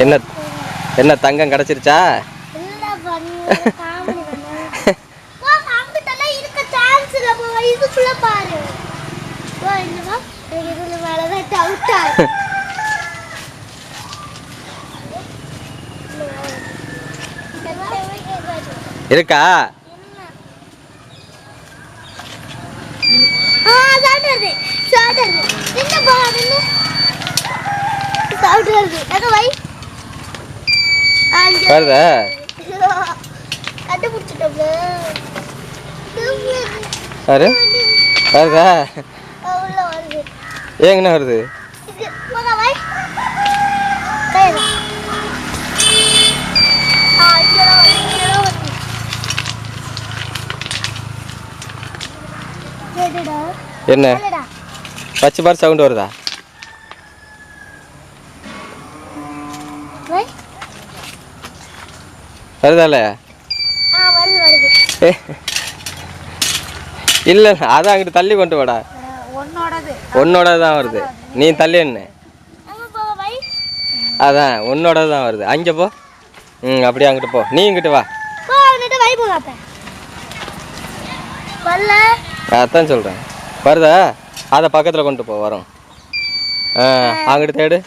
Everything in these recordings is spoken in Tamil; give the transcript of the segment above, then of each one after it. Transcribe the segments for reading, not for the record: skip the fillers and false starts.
என்ன என்ன தங்கம் கிடைச்சிருச்சா? இருக்கா? வருதா? வருதா? ஏங்கண்ணா வருது? என்ன பச்சை பார் சவுண்ட் வருதா? வருதால? இல்ல அதான் அங்கிட்டு தள்ளி கொண்டு வாடா. உன்னோட தான் வருது. நீ தள்ளி என்ன? அதான் உன்னோட தான் வருது. அங்கே போ. அப்படியே அங்கிட்டு போ. நீ இங்கிட்டு வா. அதான் சொல்கிறேன். வருதா? அதை பக்கத்தில் கொண்டு போ. வரும். அங்கிட்டு தேடு.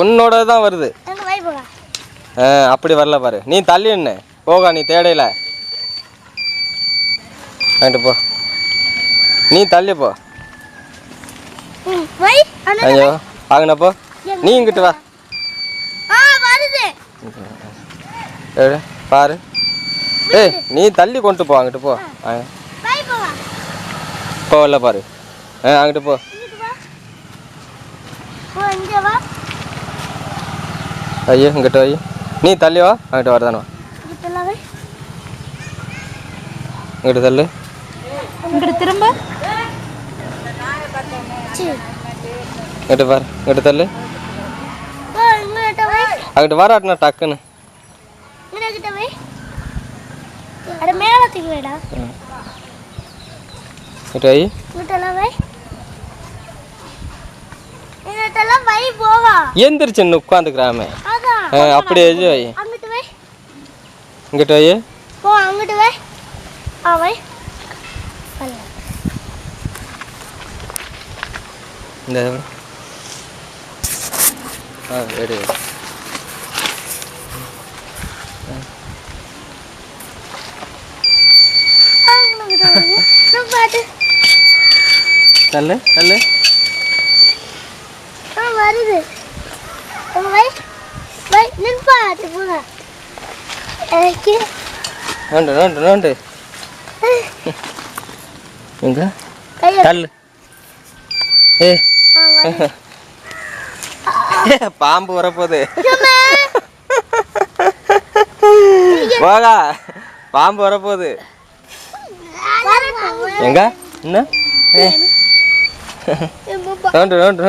உன்னோட தான் வருது. அப்படி வரல பாரு. நீ தள்ளி என்ன போக. நீ தேடையில வாங்கிட்டு போ. நீ தள்ளி போ. ஐயோ வாங்கினப்போ நீ இங்கிட்டு வா. பாரு. நீ தள்ளி கொண்டு போ. அங்கிட்டு போ. போகல பாரு. அங்கிட்டு போ. ஐயோ இங்கிட்ட வை. நீ தள்ளி வா. அங்கிட்ட வரதானே. இங்கிட்ட தள்ளு. திரும்ப இங்கிட்ட பாரு. இங்கிட்ட தள்ளு. அங்கிட்ட வராட்டினா டக்குன்னு எந்திரிச்சு உட்காந்துக்கிறாமே. அப்படி வை. இங்கிட்ட வை. இந்த ரெடி. தள்ளு தள்ளு. வருது. நோண்டு நோண்டு நோண்டு. எங்க தள்ளு. பாம்பு வரப்போகுது. போகா பாம்பு வரப்போகுது. எங்க என்ன? நோண்டு நோண்டு.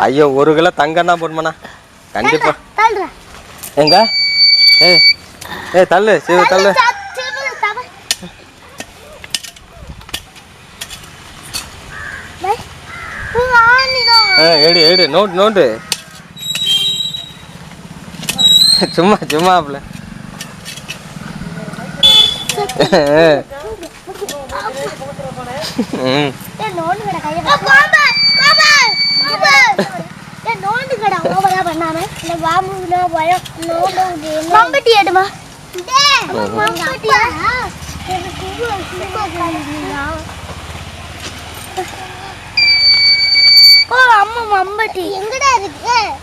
ஐயோ 1 கிலோ தங்கம் தான் போடுமாண்ணா கண்டிப்பா. எங்க தள்ளு சிவ தள்ளு. எடு எடு. நோண்டு நோண்டு. சும்மா சும்மா அப்பல.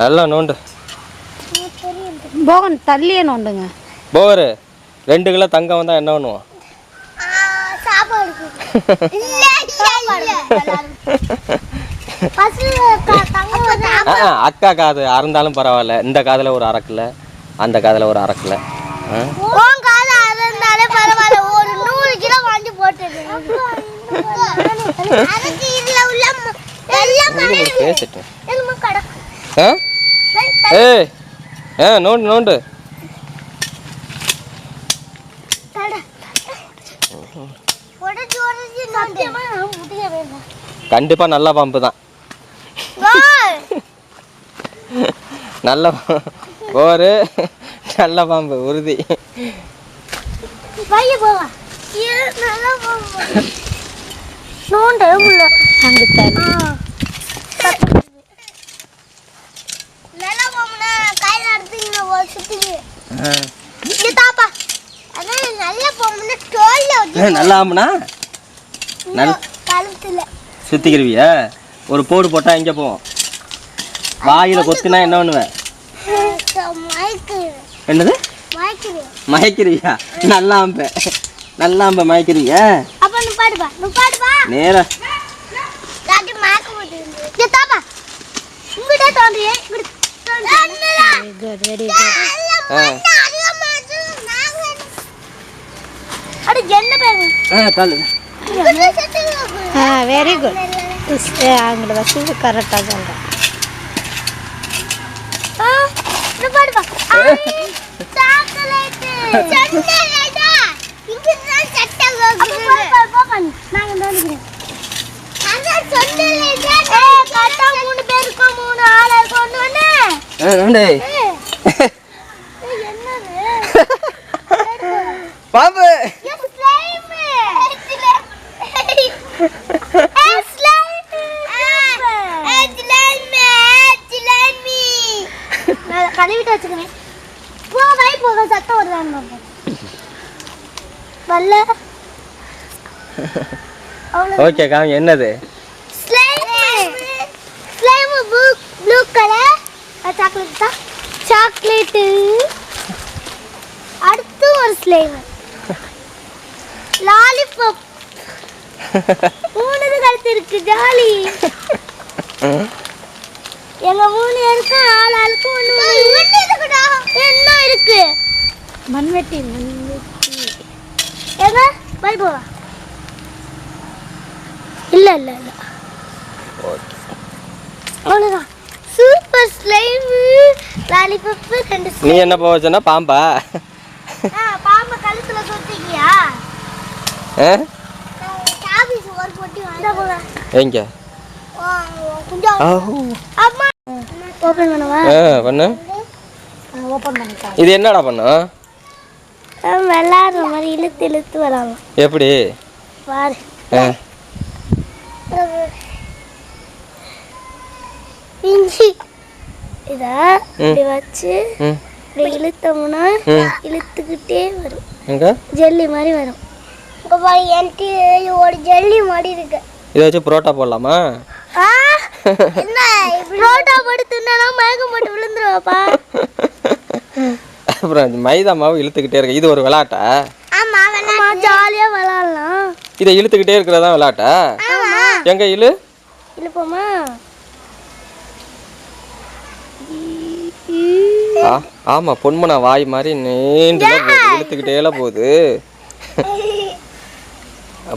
எல்லாம் நோண்டு. போகன் தள்ளியே நோண்டுங்க. போகரு 2 கிலோ தங்கம் வந்தா என்ன பண்ணுவோம்? அக்கா காது அறந்தாலும் பரவாயில்ல. இந்த காதுல ஒரு அரைக்கல, அந்த காதுல ஒரு அரைக்கல. நோண்டு நோண்டு. கண்டிப்பா நல்ல பாம்பு தான். நல்ல ஒரு நல்ல பாம்பு உறுதி. நல்லா ஆம்புனா சுத்திக்கிருவியா? ஒரு போடு போட்டா எங்க போவோம்? வாயில கொத்துனா என்ன பண்ணுவேன்? என்னது மயக்கிருவியா? நல்லா ஆம்ப நல்லா ஆம்ப மயக்கிருவியா? நேரா வெரி குட். அவங்களோட வசதி கரெக்டாக சொல்கிறேன். பாம்பு கழுவிட்டு வச்சுக்கணும். போக சத்தம் வருதான்னு வரல. ஓகே காமி. என்னது? Blue colour chocolate. அடுத்து ஒரு ஸ்லைம் லாலிபாப். 3 கழுத்து இருக்கு. ஜாலி. எங்க 3 பேருக்கு ஆளுக்கு ஒண்ணு இருக்குடா. என்ன இருக்கு? மண்வெட்டி. ஏங்க பை போவா? இல்ல அவ்வளோதான். Super slime lollipop 2 slime. நீ என்ன போக சொன்னா பாம்பா? பாம்பு கழுத்துல சொத்திக்கியா? சாபி சுவர் போட்டு வாங்க. எங்க? கொஞ்சம் அம்மா ஓபன் பண்ணவா? பண்ணு. ஓப்பன் பண்ணிக்கலாம். இது என்னடா பண்ணும்? விளையாடுற மாதிரி இழுத்து இழுத்து விளாடலாம். எப்படி பாரு. பிஞ்சி இத இப்படி வச்சு இப்படி இழுத்தோம்னா இழுத்துக்கிட்டே வரும். எங்க ஜெல்லி மாதிரி வரும். இங்க பாரு, என்கிட்ட ஒரு ஜெல்லி மாதிரி இருக்கு. இதை வச்சு புரோட்டா போடலாமா? என்ன புரோட்டா போட்டு தின்னா மயக்கம் போட்டு விழுந்துருவாப்பா. அப்புறம் மைதா மாவு இழுத்துக்கிட்டே இருக்கு. இது ஒரு விளையாட்டா? ஆமா, ஜாலியா விளையாடலாம். இதை இழுத்துக்கிட்டே இருக்கிறதா விளையாட்டா? எங்க இழுப்போமா? ஆமா, பொன்மனா வாய் மாதிரி நீண்டு இழுத்துக்கிட்டே போகுது.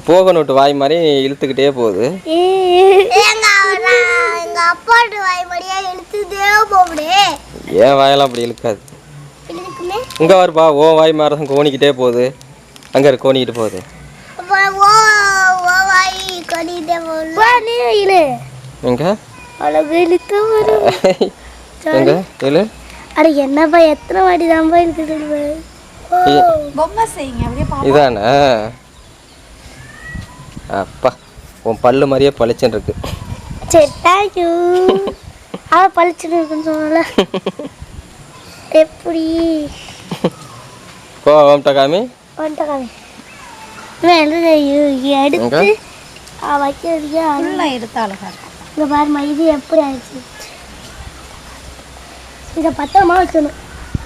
போகணுட்டு வாய் மாதிரி இழுத்துக்கிட்டே போகுது. எங்க அப்பாட்டு வாய் மாதிரியே இழுத்துட்டே போகுது. ஏன் வாயெல்லாம் அப்படி இழுக்காது. இங்க வருப்பா, ஓ வாய் மாதிரி தான் கோணிக்கிட்டே போகுது. அங்க இருக்கு, கோணிக்கிட்டு போகுது. எங்க எங்க இழு. அட என்னப்பா, எத்தனை வாட்டி தான் இழுத்து பொம்மை செய்யுங்க. அப்படியே இதானே? அப்பா, உன் பல்லு மாதிரியே பளிச்சுன்னு இருக்கு. சரி, தேங்க்யூ. பளிச்சுன்னு இருக்குன்னு சொன்னால எப்படி வந்துட்ட காமி. எடுத்து வைக்கிறதுக்கே எடுத்தாலும் இங்க பாருமா, இது எப்படி ஆயிடுச்சு. இதை பத்திரமா வச்சணும்.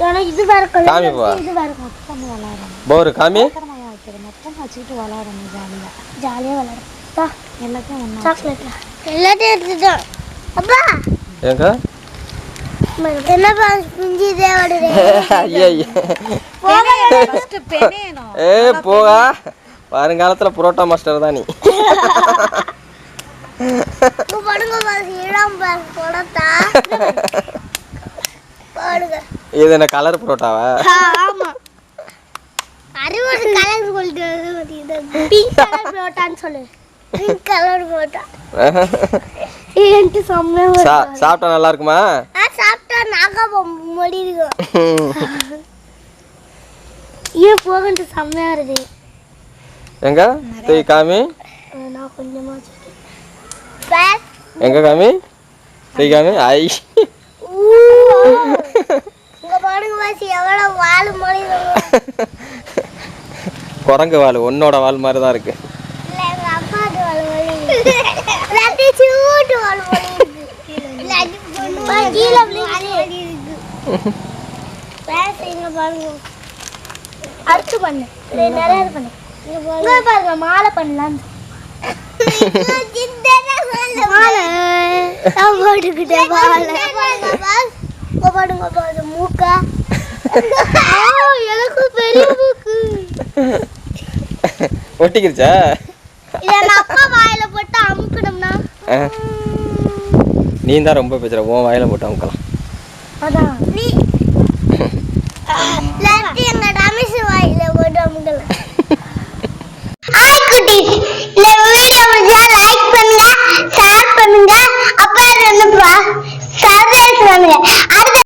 ஏன்னா இது வேற கலர், இது வேற போரு காமி. மொத்தம் வச்சுக்கிட்டு விளாடணும். ஜாலியாக விளாடும். எல்லாத்தையும் ஒன்றா சாக்லேட்ல எல்லாத்தையும் எடுத்துட்டோம். அப்பா எங்க என்னப்பா பிஞ்சி தேவடுது. போகா, வருங்காலத்துல புரோட்டா மாஸ்டர் தான் நீ. இது என்ன கலர் புரோட்டாவா? ஆமா. அறுபது கலர் சொல்லிட்டு பிங்க் கலர் புரோட்டான்னு சொல்லு. Pink colour parotta. ஏன்ட்டு செம்மையா சாப்பிட்டா நல்லா இருக்குமா? சாப்பிட்டா நாக்கா முடியுது. ஏன் போகன்ட்டு செம்மையா இருக்கு. எங்க தூக்கி காமி. நான் கொஞ்சமா எங்க காமி தூக்கி காமி. ஐ இங்க பாருங்க வாசி எவ்வளவு வால் முடியுது. குரங்கு வால் உன்னோட வால் மாதிரி தான் இருக்கு. இல்ல எங்க அப்பாவோட வால் முடியுது. ரெண்டு சூட்டு வால் முடியுது. கீழ விழுந்து பேசுங்க பாருங்க. அடுத்து பண்ணு. நிறைய பண்ணு. இங்க பாருங்க மாலை பண்ணலாம். மாலை நான் போட்டுக்கிட்டேன் மாலை. பாருங்க பாருங்க மூக்கா. எனக்கு பெரிய மூக்கு. ஒட்டிக்கிருச்சா? இத நான் அப்பா வாயில போட்டு அமுக்கணும்னா நீ தான் ரொம்ப பேசுற. உன் வாயில போட்டு அமுக்கலாம். அதான் நீ லட்டி எங்க ரமேஷ் வாயில போட்டு அமுக்கலாம். ஹாய் குட்டீஸ், இந்த வீடியோ பிடிச்சா லைக் பண்ணுங்க, ஷேர் பண்ணுங்க, அப்புறம் என்ன சப்ஸ்கிரைப் பண்ணுங்க.